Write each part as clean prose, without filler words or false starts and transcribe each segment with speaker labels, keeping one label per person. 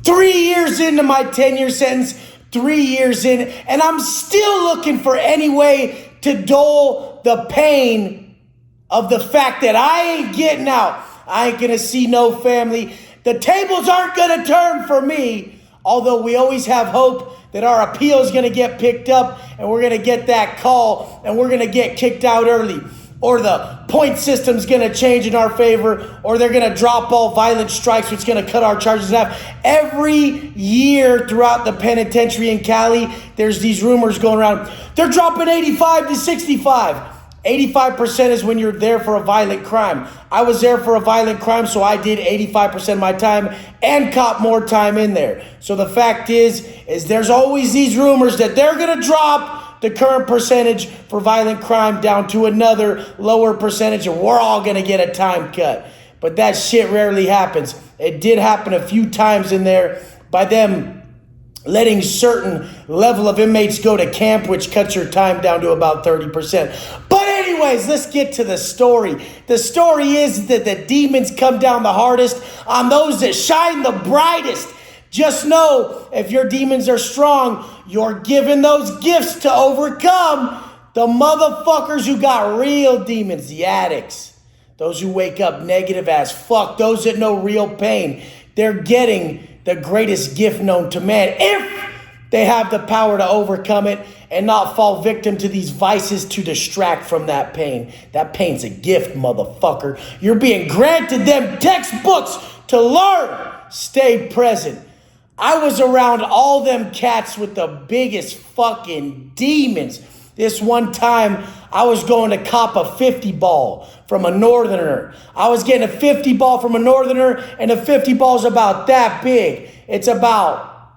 Speaker 1: 3 years into my 10-year sentence, 3 years in, and I'm still looking for any way to dull the pain of the fact that I ain't getting out. I ain't gonna see no family. The tables aren't gonna turn for me, although we always have hope that our appeal is gonna get picked up and we're gonna get that call and we're gonna get kicked out early. Or the point system's gonna change in our favor, or they're gonna drop all violent strikes, which is gonna cut our charges in half. Every year throughout the penitentiary in Cali, there's these rumors going around. They're dropping 85 to 65. 85% is when you're there for a violent crime. I was there for a violent crime, so I did 85% of my time and caught more time in there. So the fact is there's always these rumors that they're gonna drop the current percentage for violent crime down to another lower percentage, and we're all going to get a time cut. But that shit rarely happens. It did happen a few times in there by them letting certain level of inmates go to camp, which cuts your time down to about 30%. But anyways, let's get to the story. The story is that the demons come down the hardest on those that shine the brightest. Just know, if your demons are strong, you're given those gifts to overcome the motherfuckers who got real demons, the addicts, those who wake up negative as fuck, those that know real pain. They're getting the greatest gift known to man if they have the power to overcome it and not fall victim to these vices to distract from that pain. That pain's a gift, motherfucker. You're being granted them textbooks to learn. Stay present. I was around all them cats with the biggest fucking demons. This one time, I was going to cop a 50 ball from a northerner. I was getting a 50 ball from a northerner, and the 50 ball's about that big. It's about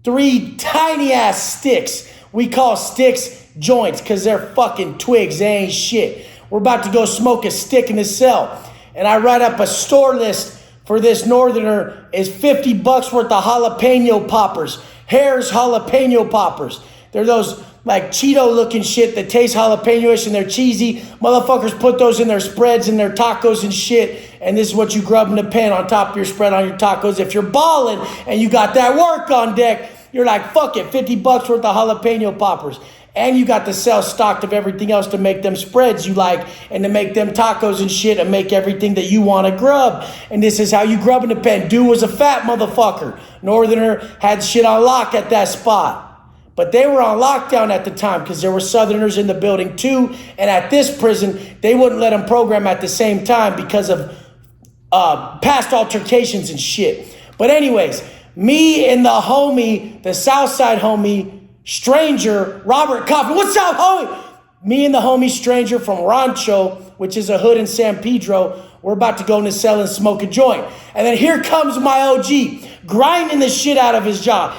Speaker 1: 3 tiny-ass sticks. We call sticks joints because they're fucking twigs. They ain't shit. We're about to go smoke a stick in the cell. And I write up a store list for this northerner is $50 worth of jalapeno poppers. Hare's jalapeno poppers. They're those like Cheeto looking shit that taste jalapeno-ish and they're cheesy. Motherfuckers put those in their spreads and their tacos and shit. And this is what you grub in the pan on top of your spread on your tacos. If you're balling and you got that work on deck, you're like, fuck it, $50 worth of jalapeno poppers. And you got the cell stocked of everything else to make them spreads you like and to make them tacos and shit and make everything that you want to grub. And this is how you grub in the pen. Dude was a fat motherfucker. Northerner had shit on lock at that spot. But they were on lockdown at the time because there were Southerners in the building too. And at this prison, they wouldn't let them program at the same time because of past altercations and shit. But anyways, me and the homie, the Southside homie, Stranger, Robert Coffin. What's up, homie? Me and the homie Stranger from Rancho, which is a hood in San Pedro, we're about to go in the cell and smoke a joint. And then here comes my OG, grinding the shit out of his job.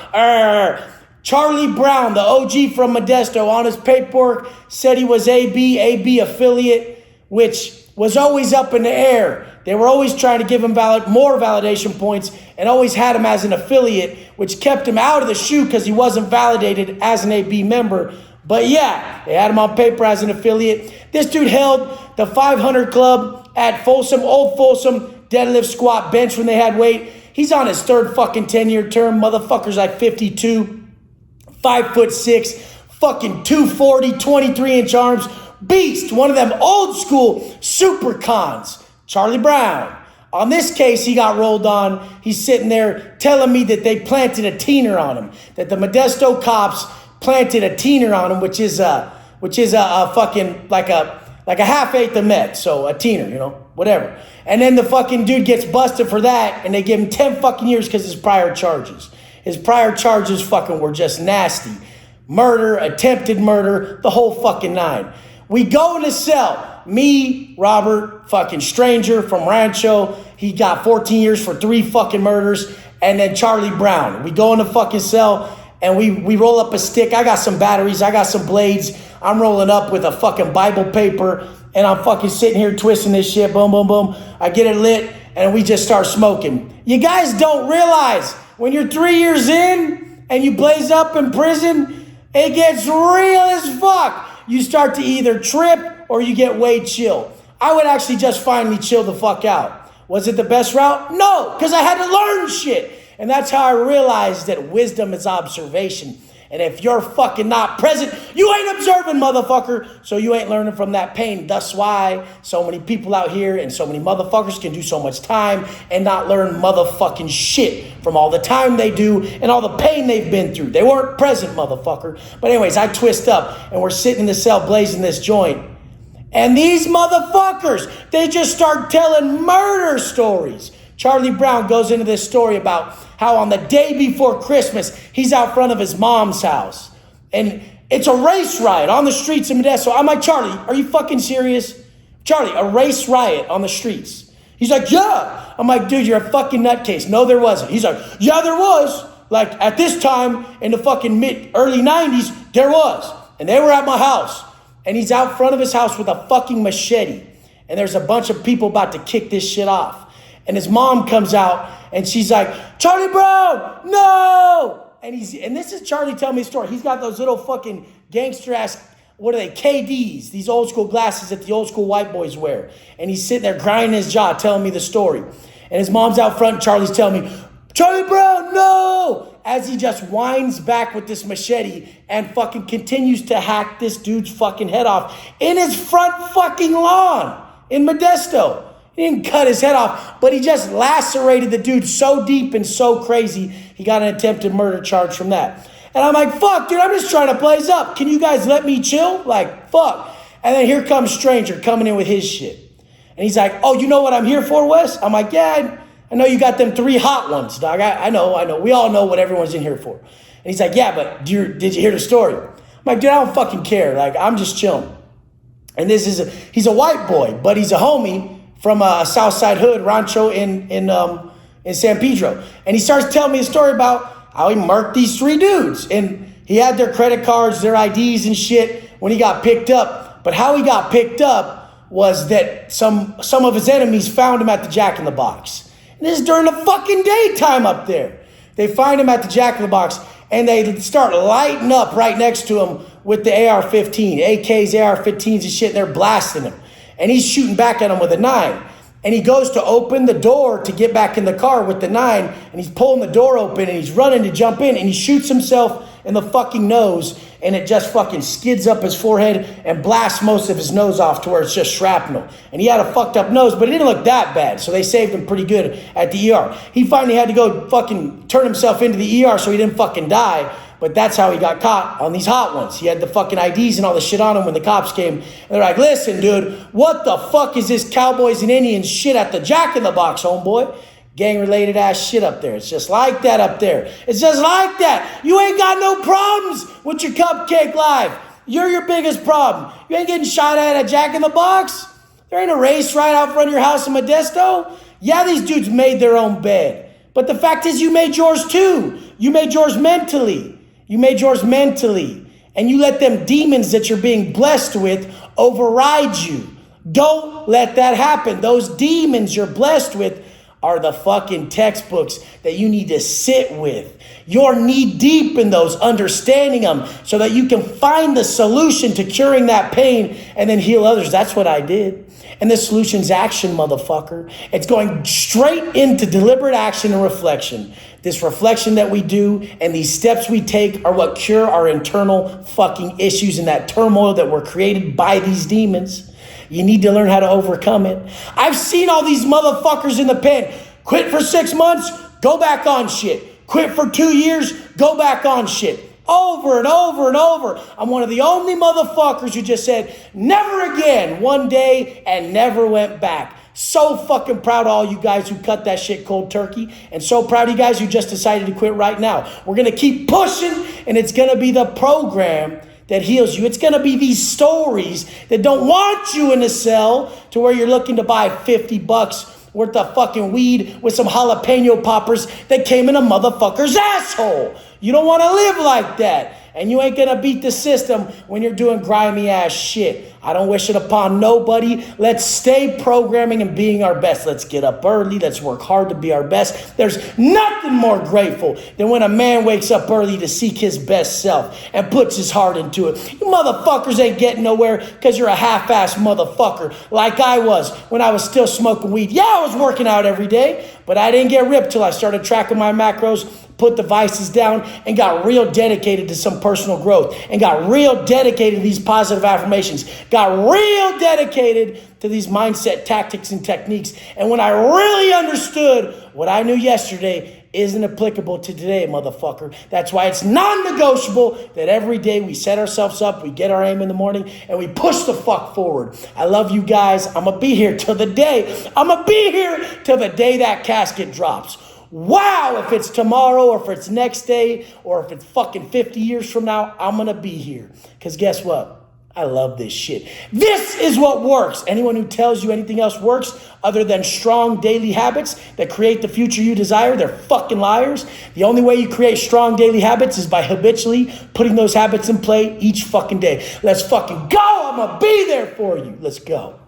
Speaker 1: Charlie Brown, the OG from Modesto, on his paperwork said he was AB affiliate, which was always up in the air. They were always trying to give him more validation points and always had him as an affiliate, which kept him out of the shoe because he wasn't validated as an AB member. But yeah, they had him on paper as an affiliate. This dude held the 500 club at Folsom, old Folsom, deadlift squat bench when they had weight. He's on his third fucking 10-year term. Motherfucker's like 52, 5'6", fucking 240, 23-inch arms. Beast, one of them old school super cons. Charlie Brown. On this case, he got rolled on. He's sitting there telling me that they planted a teener on him. That the Modesto cops planted a teener on him, which is a fucking like a half-eighth of meth. So a teener, you know, whatever. And then the fucking dude gets busted for that, and they give him 10 fucking years because his prior charges. His prior charges fucking were just nasty. Murder, attempted murder, the whole fucking nine. We go in the cell. Me, Robert, fucking Stranger from Rancho. He got 14 years for 3 fucking murders. And then Charlie Brown. We go in the fucking cell and we roll up a stick. I got some batteries. I got some blades. I'm rolling up with a fucking Bible paper. And I'm fucking sitting here twisting this shit. Boom, boom, boom. I get it lit and we just start smoking. You guys don't realize when you're 3 years in and you blaze up in prison, it gets real as fuck. You start to either trip or you get way chill. I would actually just finally chill the fuck out. Was it the best route? No, because I had to learn shit. And that's how I realized that wisdom is observation. And if you're fucking not present, you ain't observing, motherfucker. So you ain't learning from that pain. That's why so many people out here and so many motherfuckers can do so much time and not learn motherfucking shit from all the time they do and all the pain they've been through. They weren't present, motherfucker. But anyways, I twist up and we're sitting in the cell blazing this joint. And these motherfuckers, they just start telling murder stories. Charlie Brown goes into this story about how on the day before Christmas, he's out front of his mom's house. And it's a race riot on the streets of Modesto. I'm like, Charlie, are you fucking serious? Charlie, a race riot on the streets. He's like, yeah. I'm like, dude, you're a fucking nutcase. No, there wasn't. He's like, yeah, there was. Like at this time in the fucking early 90s, there was. And they were at my house. And he's out front of his house with a fucking machete. And there's a bunch of people about to kick this shit off. And his mom comes out and she's like, Charlie Brown, no! And this is Charlie telling me a story. He's got those little fucking gangster ass, what are they, KDs, these old school glasses that the old school white boys wear. And he's sitting there grinding his jaw telling me the story. And his mom's out front and Charlie's telling me, Charlie Brown, no! As he just winds back with this machete and fucking continues to hack this dude's fucking head off in his front fucking lawn in Modesto. He didn't cut his head off, but he just lacerated the dude so deep and so crazy, he got an attempted murder charge from that. And I'm like, fuck, dude, I'm just trying to blaze up. Can you guys let me chill? Like, fuck. And then here comes Stranger coming in with his shit. And he's like, oh, you know what I'm here for, Wes? I'm like, yeah, I know you got them 3 hot ones, dog. I know. We all know what everyone's in here for. And he's like, yeah, but did you hear the story? I'm like, dude, I don't fucking care. Like, I'm just chilling. And he's a white boy, but he's a homie from a Southside hood, Rancho in San Pedro. And he starts telling me a story about how he murked these 3 dudes. And he had their credit cards, their IDs and shit when he got picked up. But how he got picked up was that some of his enemies found him at the Jack in the Box. And this is during the fucking daytime up there. They find him at the Jack in the Box and they start lighting up right next to him with the AR-15, AKs, AR-15s and shit, and they're blasting him. And he's shooting back at him with a 9. And he goes to open the door to get back in the car with the 9. And he's pulling the door open and he's running to jump in. And he shoots himself in the fucking nose. And it just fucking skids up his forehead and blasts most of his nose off to where it's just shrapnel. And he had a fucked up nose, but it didn't look that bad. So they saved him pretty good at the ER. He finally had to go fucking turn himself into the ER so he didn't fucking die. But that's how he got caught on these hot ones. He had the fucking IDs and all the shit on him when the cops came. And they're like, listen, dude, what the fuck is this Cowboys and Indians shit at the Jack in the Box, homeboy? Gang-related ass shit up there. It's just like that up there. It's just like that. You ain't got no problems with your Cupcake Live. You're your biggest problem. You ain't getting shot at Jack in the Box. There ain't a race right out front of your house in Modesto. Yeah, these dudes made their own bed. But the fact is you made yours too. You made yours mentally. You made yours mentally. And you let them demons that you're being blessed with override you. Don't let that happen. Those demons you're blessed with are the fucking textbooks that you need to sit with. You're knee deep in those, understanding them so that you can find the solution to curing that pain and then heal others. That's what I did. And the solution's action, motherfucker. It's going straight into deliberate action and reflection. This reflection that we do and these steps we take are what cure our internal fucking issues and that turmoil that were created by these demons. You need to learn how to overcome it. I've seen all these motherfuckers in the pen. Quit for 6 months, go back on shit. Quit for 2 years, go back on shit. Over and over and over. I'm one of the only motherfuckers who just said, never again, one day and never went back. So fucking proud of all you guys who cut that shit cold turkey. And so proud of you guys who just decided to quit right now. We're going to keep pushing and it's going to be the program that heals you. It's going to be these stories that don't want you in a cell to where you're looking to buy $50 worth of fucking weed with some jalapeno poppers that came in a motherfucker's asshole. You don't want to live like that. And you ain't gonna beat the system when you're doing grimy ass shit. I don't wish it upon nobody. Let's stay programming and being our best. Let's get up early. Let's work hard to be our best. There's nothing more grateful than when a man wakes up early to seek his best self and puts his heart into it. You motherfuckers ain't getting nowhere because you're a half-ass motherfucker like I was when I was still smoking weed. Yeah, I was working out every day, but I didn't get ripped till I started tracking my macros, put the vices down, and got real dedicated to some personal growth, and got real dedicated to these positive affirmations, got real dedicated to these mindset tactics and techniques. And when I really understood what I knew yesterday isn't applicable to today, motherfucker. That's why it's non-negotiable that every day we set ourselves up, we get our aim in the morning, and we push the fuck forward. I love you guys. I'm going to be here till the day. I'm going to be here till the day that casket drops. Wow, if it's tomorrow or if it's next day or if it's fucking 50 years from now, I'm going to be here. Because guess what? I love this shit. This is what works. Anyone who tells you anything else works other than strong daily habits that create the future you desire, they're fucking liars. The only way you create strong daily habits is by habitually putting those habits in play each fucking day. Let's fucking go. I'm going to be there for you. Let's go.